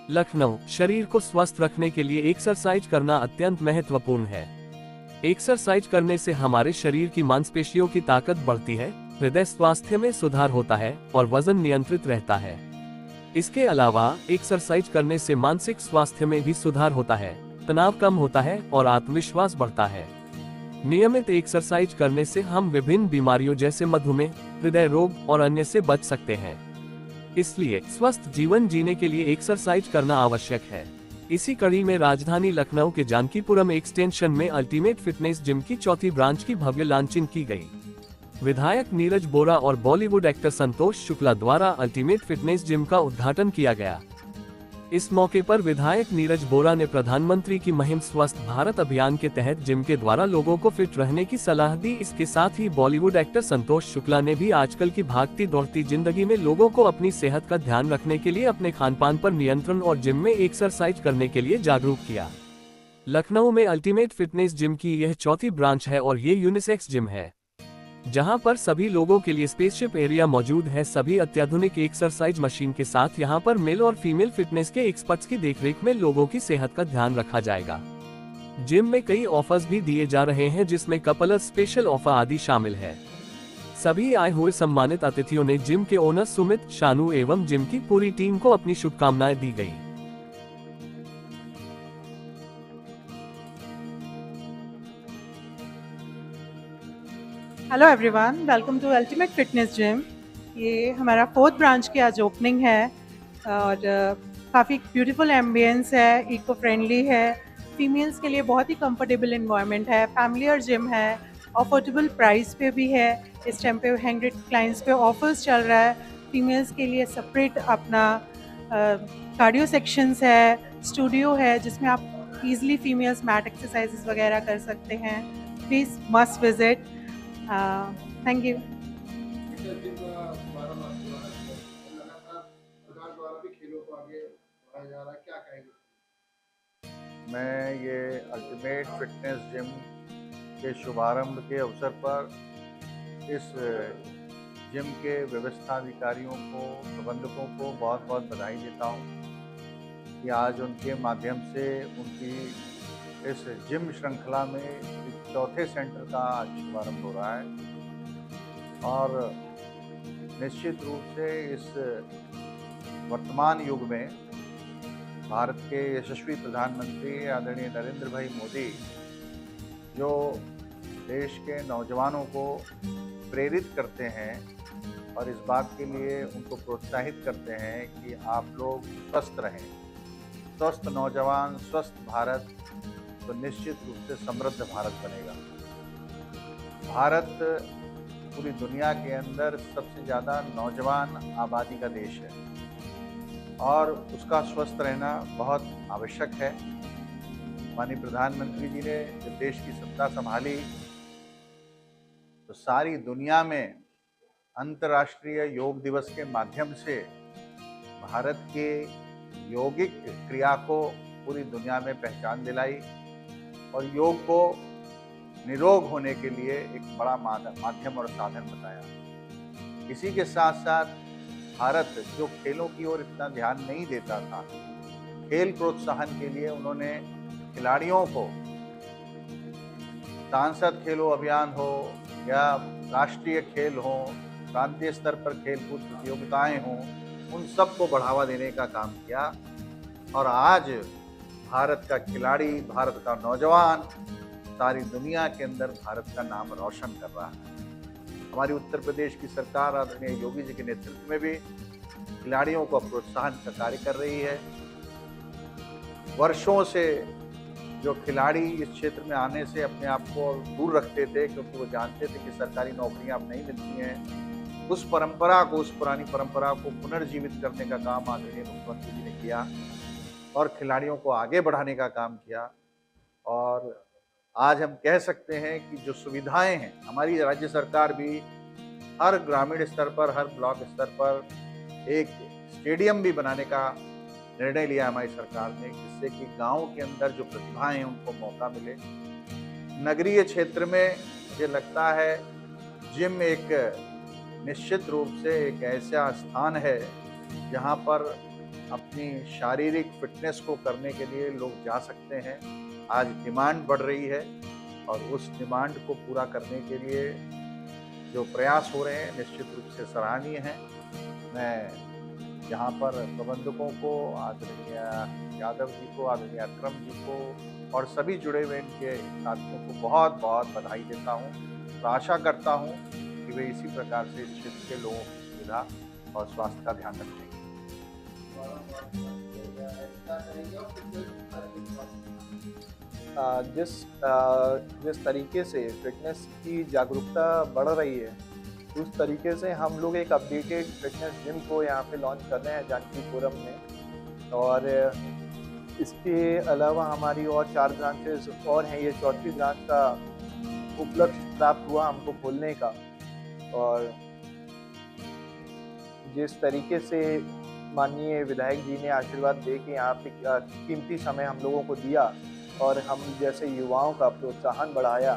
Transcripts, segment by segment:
लखनऊ शरीर को स्वस्थ रखने के लिए एक्सरसाइज करना अत्यंत महत्वपूर्ण है। एक्सरसाइज करने से हमारे शरीर की मांसपेशियों की ताकत बढ़ती है, हृदय स्वास्थ्य में सुधार होता है और वजन नियंत्रित रहता है। इसके अलावा एक्सरसाइज करने से मानसिक स्वास्थ्य में भी सुधार होता है, तनाव कम होता है और आत्मविश्वास बढ़ता है। नियमित एक्सरसाइज करने से हम विभिन्न बीमारियों जैसे मधुमेह, हृदय रोग और अन्य से बच सकते हैं। इसलिए स्वस्थ जीवन जीने के लिए एक्सरसाइज करना आवश्यक है। इसी कड़ी में राजधानी लखनऊ के जानकीपुरम एक्सटेंशन में अल्टीमेट फिटनेस जिम की चौथी ब्रांच की भव्य लॉन्चिंग की गई। विधायक नीरज बोरा और बॉलीवुड एक्टर संतोष शुक्ला द्वारा अल्टीमेट फिटनेस जिम का उद्घाटन किया गया। इस मौके पर विधायक नीरज बोरा ने प्रधानमंत्री की मुहिम स्वस्थ भारत अभियान के तहत जिम के द्वारा लोगों को फिट रहने की सलाह दी। इसके साथ ही बॉलीवुड एक्टर संतोष शुक्ला ने भी आजकल की भागती दौड़ती जिंदगी में लोगों को अपनी सेहत का ध्यान रखने के लिए अपने खानपान पर नियंत्रण और जिम में एक्सरसाइज करने के लिए जागरूक किया। लखनऊ में अल्टीमेट फिटनेस जिम की यह चौथी ब्रांच है और ये यूनिसेक्स जिम है, जहां पर सभी लोगों के लिए स्पेसशिप एरिया मौजूद है। सभी अत्याधुनिक एक्सरसाइज मशीन के साथ यहां पर मेल और फीमेल फिटनेस के एक्सपर्ट्स की देखरेख में लोगों की सेहत का ध्यान रखा जाएगा। जिम में कई ऑफर्स भी दिए जा रहे हैं, जिसमें कपल्स स्पेशल ऑफर आदि शामिल है। सभी आए हुए सम्मानित अतिथियों ने जिम के ओनर सुमित, शानू एवं जिम की पूरी टीम को अपनी शुभकामनाएं दी गई। Hello everyone, welcome to ultimate fitness gym. ये हमारा 4th ब्रांच की आज ओपनिंग है और काफ़ी ब्यूटीफुल एम्बियंस है, इको फ्रेंडली है, फीमेल्स के लिए बहुत ही कंफर्टेबल इन्वायरमेंट है, फैमिलियर जिम है, अफोर्डेबल प्राइस पे भी है। इस टाइम पे 100 क्लाइंट्स पे ऑफर्स चल रहा है। फीमेल्स के लिए सेपरेट अपना कार्डियो सेक्शंस है, स्टूडियो है जिसमें आप इजीली फीमेल्स मैट एक्सरसाइजेस वगैरह कर सकते हैं। Please must visit. Thank you. मैं ये अल्टीमेट फिटनेस जिम के शुभारंभ के अवसर पर इस जिम के व्यवस्थाधिकारियों को, प्रबंधकों को बहुत बहुत बधाई देता हूँ कि आज उनके माध्यम से उनकी इस जिम श्रृंखला में चौथे सेंटर का आज शुभारंभ हो रहा है। और निश्चित रूप से इस वर्तमान युग में भारत के यशस्वी प्रधानमंत्री आदरणीय नरेंद्र भाई मोदी जो देश के नौजवानों को प्रेरित करते हैं और इस बात के लिए उनको प्रोत्साहित करते हैं कि आप लोग स्वस्थ रहें, स्वस्थ नौजवान, स्वस्थ भारत, तो निश्चित रूप से समृद्ध भारत बनेगा। भारत पूरी दुनिया के अंदर सबसे ज़्यादा नौजवान आबादी का देश है और उसका स्वस्थ रहना बहुत आवश्यक है। माननीय प्रधानमंत्री जी ने जब देश की सत्ता संभाली तो सारी दुनिया में अंतर्राष्ट्रीय योग दिवस के माध्यम से भारत के यौगिक क्रिया को पूरी दुनिया में पहचान दिलाई और योग को निरोग होने के लिए एक बड़ा माध्यम और साधन बताया। इसी के साथ साथ भारत जो खेलों की ओर इतना ध्यान नहीं देता था, खेल प्रोत्साहन के लिए उन्होंने खिलाड़ियों को सांसद खेलो अभियान हो या राष्ट्रीय खेल हो, प्रांतीय स्तर पर खेलकूद प्रतियोगिताएं हों, उन सब को बढ़ावा देने का काम किया। और आज भारत का खिलाड़ी, भारत का नौजवान सारी दुनिया के अंदर भारत का नाम रोशन कर रहा है। हमारी उत्तर प्रदेश की सरकार आदरणीय योगी जी के नेतृत्व में भी खिलाड़ियों को प्रोत्साहन का कार्य कर रही है। वर्षों से जो खिलाड़ी इस क्षेत्र में आने से अपने आप को दूर रखते थे क्योंकि वो जानते थे कि सरकारी नौकरियां अब नहीं मिलती हैं, उस परंपरा को, उस पुरानी परंपरा को पुनर्जीवित करने का काम आदरणीय मुख्यमंत्री जी ने किया और खिलाड़ियों को आगे बढ़ाने का काम किया। और आज हम कह सकते हैं कि जो सुविधाएं हैं, हमारी राज्य सरकार भी हर ग्रामीण स्तर पर, हर ब्लॉक स्तर पर एक स्टेडियम भी बनाने का निर्णय लिया हमारी सरकार ने, जिससे कि गांव के अंदर जो प्रतिभाएं हैं उनको मौका मिले। नगरीय क्षेत्र में मुझे लगता है जिम एक निश्चित रूप से एक ऐसा स्थान है जहां पर अपनी शारीरिक फिटनेस को करने के लिए लोग जा सकते हैं। आज डिमांड बढ़ रही है और उस डिमांड को पूरा करने के लिए जो प्रयास हो रहे हैं निश्चित रूप से सराहनीय हैं। मैं यहाँ पर प्रबंधकों को, आदरणीय यादव जी को, आदरणीय अक्रम जी को और सभी जुड़े हुए इनके साथियों को बहुत बहुत बधाई देता हूँ और आशा करता हूँ कि वे इसी प्रकार से इस क्षेत्र के लोगों की सुविधा और स्वास्थ्य का ध्यान रखेंगे। जिस तरीके से फिटनेस की जागरूकता बढ़ रही है, उस तरीके से हम लोग एक अपडेटेड फिटनेस जिम को यहाँ पे लॉन्च कर रहे हैं जानकीपुरम में। और इसके अलावा हमारी और 4 ब्रांचेस और हैं। ये 4थी ब्रांच का उपलक्ष्य प्राप्त हुआ हमको खोलने का। और जिस तरीके से माननीय विधायक जी ने आशीर्वाद दे के यहाँ पे कीमती समय हम लोगों को दिया और हम जैसे युवाओं का प्रोत्साहन बढ़ाया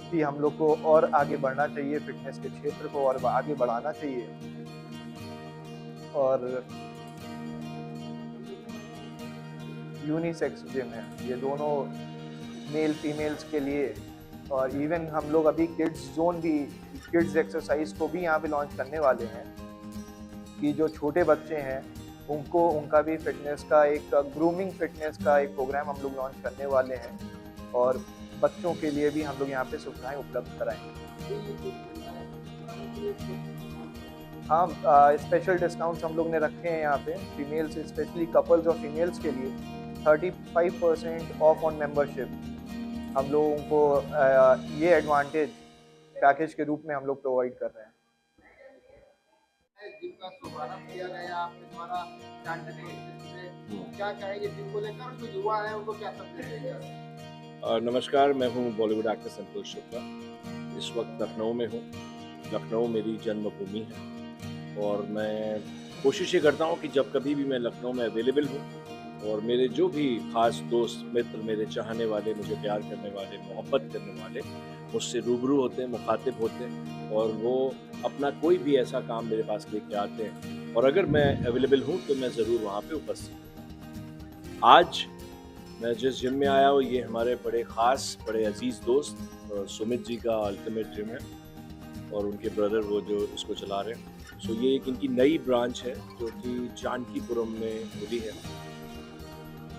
कि हम लोग को और आगे बढ़ना चाहिए, फिटनेस के क्षेत्र को और आगे बढ़ाना चाहिए। और यूनिसेक्स जिम है, ये दोनों मेल फीमेल्स के लिए। और इवन हम लोग अभी किड्स जोन भी, किड्स एक्सरसाइज को भी यहाँ पे लॉन्च करने वाले हैं कि जो छोटे बच्चे हैं उनको, उनका भी फिटनेस का एक ग्रूमिंग फिटनेस का एक प्रोग्राम हम लोग लॉन्च करने वाले हैं। और बच्चों के लिए भी हम लोग यहाँ पे सुविधाएं उपलब्ध कराएंगे। हाँ, स्पेशल डिस्काउंट्स हम लोग ने रखे हैं यहाँ पे फीमेल्स, स्पेशली कपल्स और फीमेल्स के लिए 35% ऑफ ऑन मेंबरशिप हम लोगों को ये एडवांटेज पैकेज के रूप में हम लोग प्रोवाइड कर रहे हैं। जिनका शुभारंभ किया गया आपके द्वारा क्या कहेंगे जिम को लेकर, जो युवा है उनको क्या संदेश देंगे? नमस्कार, मैं हूं बॉलीवुड एक्टर संतोष शुक्ला। इस वक्त लखनऊ में हूं। लखनऊ मेरी जन्मभूमि है और मैं कोशिश ये करता हूं कि जब कभी भी मैं लखनऊ में अवेलेबल हूं और मेरे जो भी खास दोस्त मित्र, मेरे चाहने वाले, मुझे प्यार करने वाले, मोहब्बत करने वाले मुझसे रूबरू होते हैं, मुखातिब होते हैं और वो अपना कोई भी ऐसा काम मेरे पास लेके आते हैं और अगर मैं अवेलेबल हूँ तो मैं ज़रूर वहाँ पे उपस्थित हूँ। आज मैं जिस जिम में आया हूँ ये हमारे बड़े ख़ास, बड़े अजीज़ दोस्त सुमित जी का अल्टीमेट जिम है और उनके ब्रदर वो जो इसको चला रहे हैं। सो ये एक इनकी नई ब्रांच है जो कि जानकीपुरम में खुली है।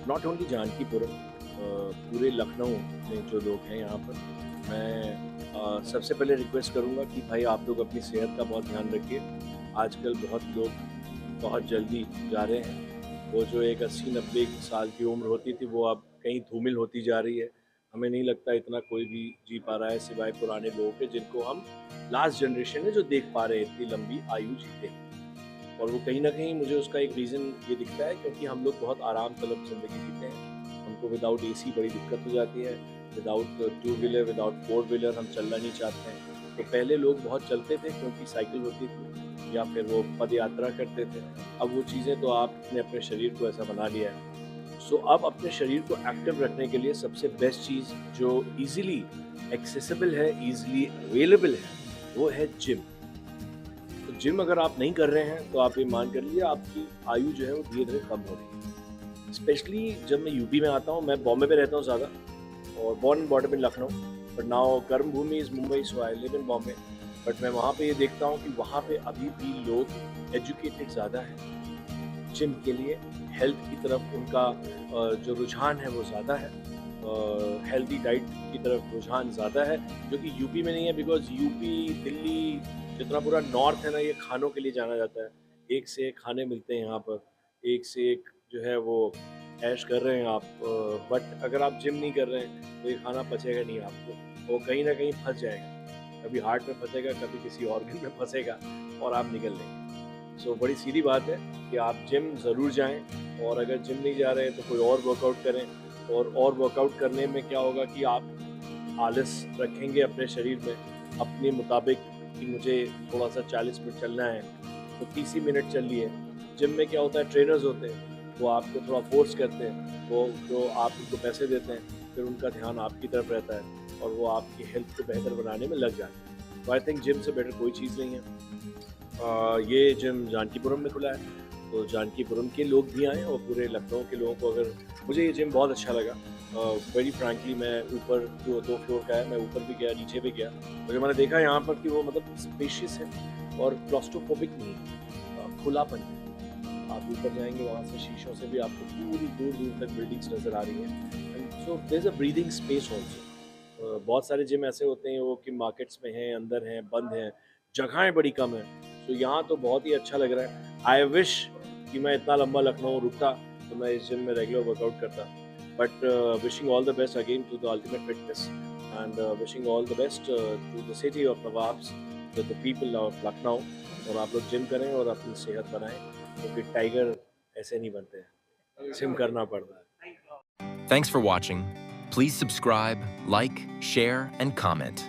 नॉट ओनली जानकीपुरम, पूरे लखनऊ में जो लोग हैं यहाँ पर, मैं सबसे पहले रिक्वेस्ट करूँगा कि भाई आप लोग अपनी सेहत का बहुत ध्यान रखिए। आजकल बहुत लोग बहुत जल्दी जा रहे हैं। वो जो एक 80-90 साल की उम्र होती थी वो अब कहीं धूमिल होती जा रही है। हमें नहीं लगता इतना कोई भी जी पा रहा है सिवाय पुराने लोगों के, जिनको हम लास्ट जनरेशन में जो देख पा रहे हैं इतनी लंबी आयु जीते। और वो कहीं ना कहीं मुझे उसका एक रीज़न ये दिखता है क्योंकि हम लोग बहुत आराम तलब ज़िंदगी जीते हैं। हमको विदाउट AC बड़ी दिक्कत हो जाती है, विदाउट 2 व्हीलर, विदाउट 4 व्हीलर हम चलना नहीं चाहते हैं। तो पहले लोग बहुत चलते थे क्योंकि साइकिल होती थी या फिर वो पद यात्रा करते थे। अब वो चीज़ें तो आपने अपने शरीर को ऐसा बना लिया है। सो अब अपने शरीर को एक्टिव रखने के लिए सबसे बेस्ट चीज़ जो ईज़िली एक्सेसिबल है, ईज़िली अवेलेबल है, वो है जिम। तो जिम अगर आप नहीं कर रहे हैं तो आप ये मान कर लीजिए आपकी आयु जो है वो धीरे धीरे कम हो रही है। स्पेशली जब मैं यूपी में आता हूँ, मैं बॉम्बे में रहता हूँ ज़्यादा और born and brought up in Lucknow, but now कर्म भूमि is Mumbai, so I live in Bombay. But मैं वहाँ पे ये देखता हूँ कि वहाँ पे अभी भी लोग एजुकेटेड ज़्यादा हैं जिम के लिए, हेल्थ की तरफ उनका जो रुझान है वो ज़्यादा है, हेल्दी डाइट की तरफ रुझान ज़्यादा है, जो कि यूपी में नहीं है। बिकॉज यूपी, दिल्ली, जितना पूरा नॉर्थ है ना, ये खानों के लिए जाना जाता है। एक से एक खाने मिलते हैं यहाँ पर, एक से एक जो है वो ऐश कर रहे हैं आप। बट अगर आप जिम नहीं कर रहे हैं तो ये खाना पचेगा नहीं आपको, वो कहीं ना कहीं फंस जाएगा, कभी हार्ट में फंसेगा, कभी किसी ऑर्गन में फंसेगा और आप निकल लेंगे। सो बड़ी सीधी बात है कि आप जिम ज़रूर जाएं और अगर जिम नहीं जा रहे हैं तो कोई और वर्कआउट करें। और वर्कआउट करने में क्या होगा कि आप आलस रखेंगे अपने शरीर में अपने मुताबिक कि मुझे थोड़ा सा 40 मिनट चलना है तो 30 ही मिनट चल लिए। जिम में क्या होता है, ट्रेनर्स होते हैं वो आपको थोड़ा फोर्स करते हैं, वो जो आप उनको पैसे देते हैं फिर उनका ध्यान आपकी तरफ रहता है और वो आपकी हेल्थ को बेहतर बनाने में लग जाते हैं। तो आई थिंक जिम से बेटर कोई चीज़ नहीं है। ये जिम जानकीपुरम में खुला है तो जानकीपुरम के लोग भी आएँ और पूरे लखनऊ के लोगों को अगर मुझे ये जिम बहुत अच्छा लगा। वेरी फ्रैंकली मैं ऊपर 2 फ्लोर का है, मैं ऊपर भी गया, नीचे भी गया। मुझे मैंने देखा यहाँ पर कि वो मतलब स्पेशियस है और क्लॉस्ट्रोफोबिक नहीं है, खुलापन है। आप ऊपर जाएँगे वहाँ से शीशों से भी आपको पूरी दूर-दूर तक बिल्डिंग्स नज़र आ रही हैं। And so there is a breathing space also. बहुत सारे जिम ऐसे होते हैं वो कि मार्केट्स में हैं, अंदर हैं, बंद हैं, जगहें बड़ी कम हैं। तो यहाँ तो बहुत ही अच्छा लग रहा है। आई विश कि मैं इतना लंबा लखनऊ रुकता तो मैं इस जिम में रेगुलर वर्कआउट करता। But wishing all the best again to the ultimate fitness and wishing all the best to the city of nawabs, to the people of Lucknow. और आप लोग जिम करें और अपनी सेहत बनाएं क्योंकि टाइगर ऐसे नहीं बनते हैं, जिम करना पड़ता है। Thanks for watching. Please subscribe, like, share, and comment.